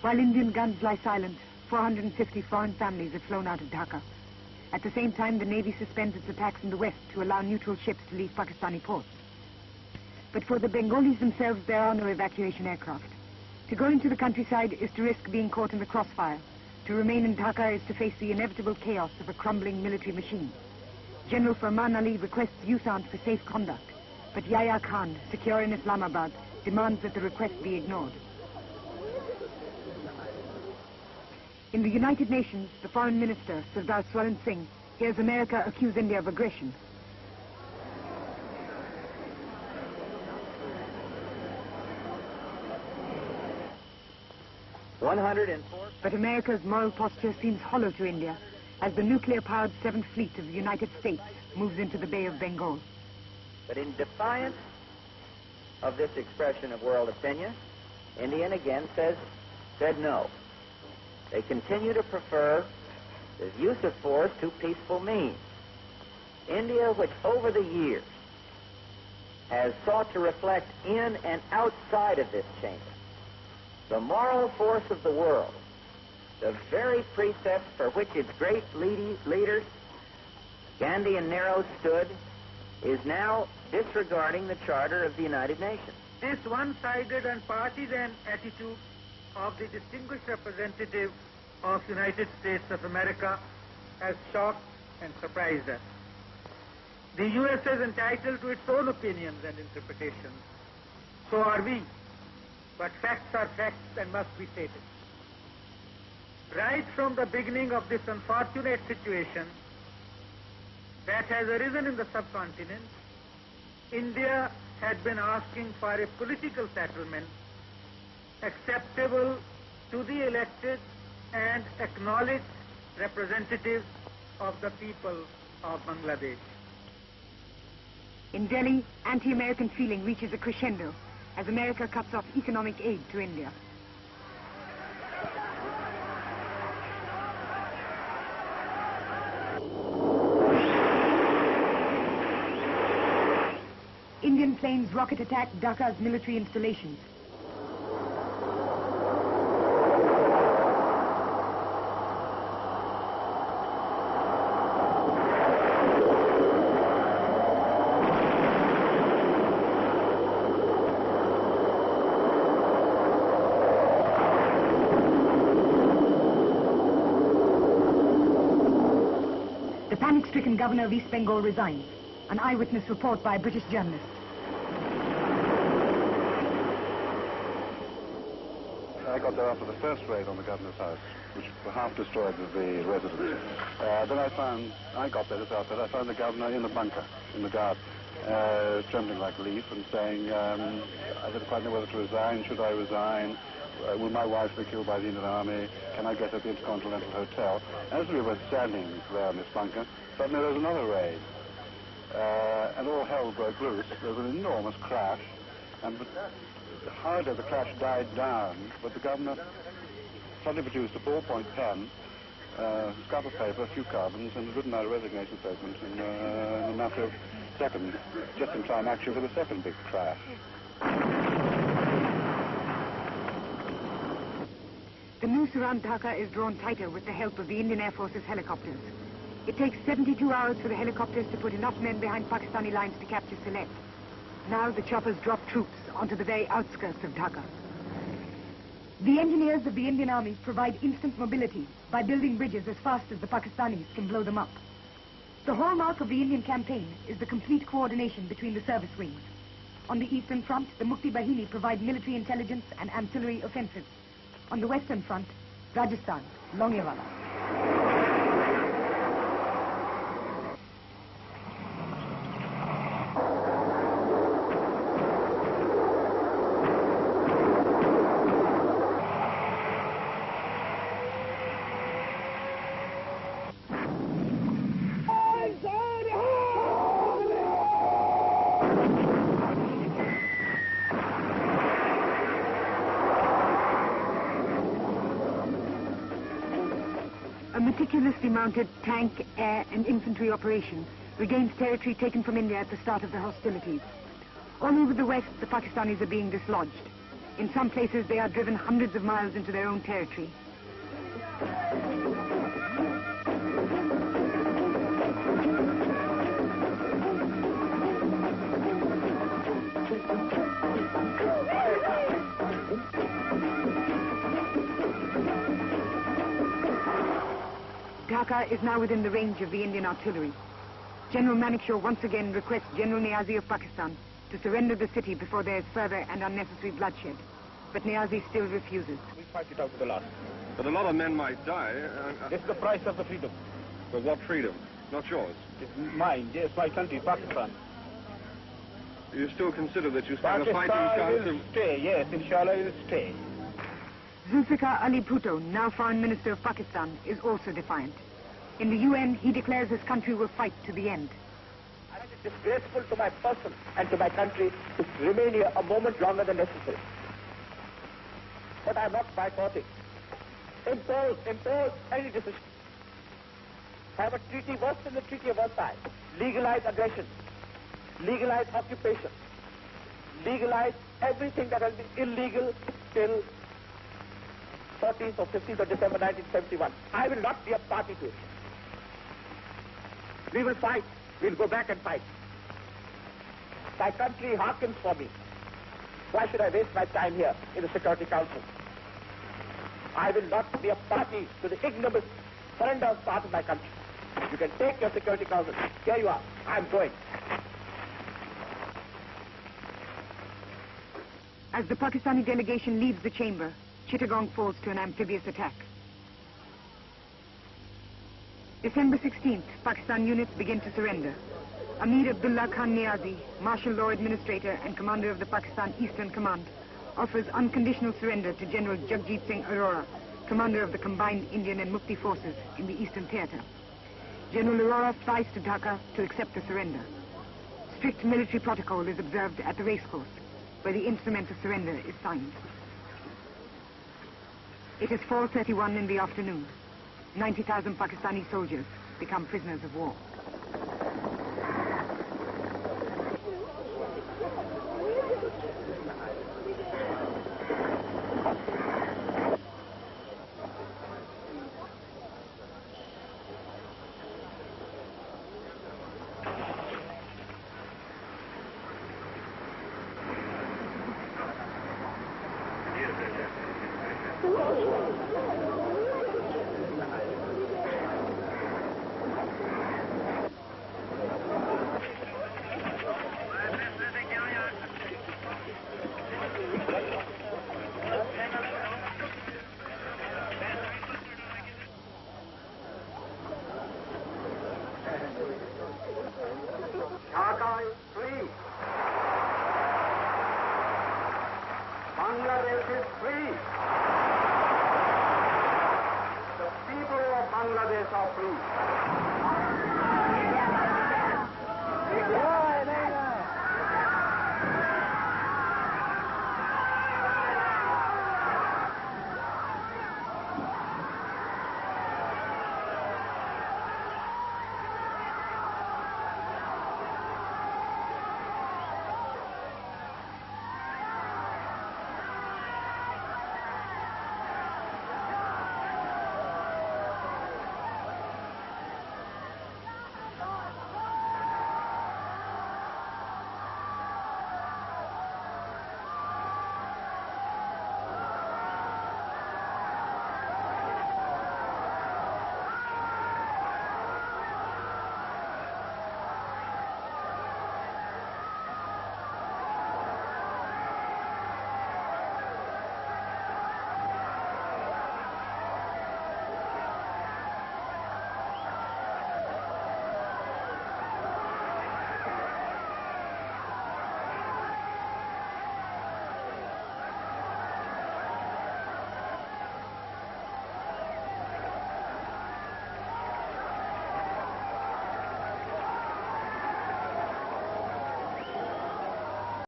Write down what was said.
While Indian guns lie silent, 450 foreign families have flown out of Dhaka. At the same time, the Navy suspends its attacks in the west to allow neutral ships to leave Pakistani ports. But for the Bengalis themselves, there are no evacuation aircraft. To go into the countryside is to risk being caught in the crossfire. To remain in Dhaka is to face the inevitable chaos of a crumbling military machine. General Farman Ali requests USANT for safe conduct, but Yahya Khan, secure in Islamabad, demands that the request be ignored. In the United Nations, the Foreign Minister, Sardar Swaran Singh, hears America accuse India of aggression. But America's moral posture seems hollow to India as the nuclear-powered 7th Fleet of the United States moves into the Bay of Bengal. But in defiance of this expression of world opinion, India again said no. They continue to prefer the use of force to peaceful means. India, which over the years has sought to reflect in and outside of this chamber the moral force of the world, the very precepts for which its great leaders, Gandhi and Nehru, stood, is now disregarding the Charter of the United Nations. This one-sided and partisan attitude of the distinguished representative of United States of America has shocked and surprised us. The U.S. is entitled to its own opinions and interpretations. So are we. But facts are facts and must be stated. Right from the beginning of this unfortunate situation that has arisen in the subcontinent, India had been asking for a political settlement acceptable to the elected and acknowledged representatives of the people of Bangladesh. In Delhi, anti-American feeling reaches a crescendo as America cuts off economic aid to India. Indian planes rocket attack Dhaka's military installations. The panic-stricken governor of East Bengal resigns. An eyewitness report by a British journalist. I got there after the first raid on the governor's house, which half destroyed the residence. Then I got there just after that. I found the governor in the bunker, in the guard, trembling like a leaf and saying, I didn't quite know whether to resign. Should I resign? Will my wife be killed by the Indian Army? Can I get at the Intercontinental Hotel? As we were standing there in this bunker, suddenly there was another raid. And all hell broke loose. There was an enormous crash, and hardly the crash died down, but the governor suddenly produced a ballpoint pen, scrap of paper, a few carbons, and had written out a resignation statement in a matter of seconds, just in time actually for the second big crash. The noose around Dhaka is drawn tighter with the help of the Indian Air Force's helicopters. It takes 72 hours for the helicopters to put enough men behind Pakistani lines to capture Sylhet. Now the choppers drop troops onto the very outskirts of Dhaka. The engineers of the Indian Army provide instant mobility by building bridges as fast as the Pakistanis can blow them up. The hallmark of the Indian campaign is the complete coordination between the service wings. On the eastern front, the Mukti Bahini provide military intelligence and ancillary offensives. On the western front, Rajasthan, Longewala. A meticulously mounted tank, air and infantry operation regains territory taken from India at the start of the hostilities. All over the west, the Pakistanis are being dislodged. In some places, they are driven hundreds of miles into their own territory. Dhaka is now within the range of the Indian artillery. General Manekshaw once again requests General Niazi of Pakistan to surrender the city before there is further and unnecessary bloodshed. But Niazi still refuses. We fight it out to the last. But a lot of men might die. This is the price of the freedom. But what freedom? Not yours. It's mine, yes, my country, Pakistan. You still consider that you stand a fighting chance Pakistan will stay, yes, inshallah it will stay. Zulfikar Ali Bhutto, now Foreign Minister of Pakistan, is also defiant. In the UN, he declares his country will fight to the end. I think it's disgraceful to my person and to my country to remain here a moment longer than necessary. But I am not boycotting. Impose any decision. Have a treaty worse than the Treaty of Versailles. Legalize aggression. Legalize occupation. Legalize everything that has been illegal till 14th or 15th of December 1971. I will not be a party to it. We will fight. We'll go back and fight. My country hearkens for me. Why should I waste my time here in the Security Council? I will not be a party to the ignominious surrender of part of my country. You can take your Security Council. Here you are. I'm going. As the Pakistani delegation leaves the chamber, Chittagong falls to an amphibious attack. December 16th, Pakistan units begin to surrender. Amir Abdullah Khan Niazi, martial law administrator and commander of the Pakistan Eastern Command, offers unconditional surrender to General Jagjit Singh Arora, commander of the combined Indian and Mukti forces in the Eastern Theatre. General Arora flies to Dhaka to accept the surrender. Strict military protocol is observed at the racecourse, where the instrument of surrender is signed. It is 4:31 in the afternoon. 90,000 Pakistani soldiers become prisoners of war. Dhaka is free. Bangladesh is free. The people of Bangladesh are free.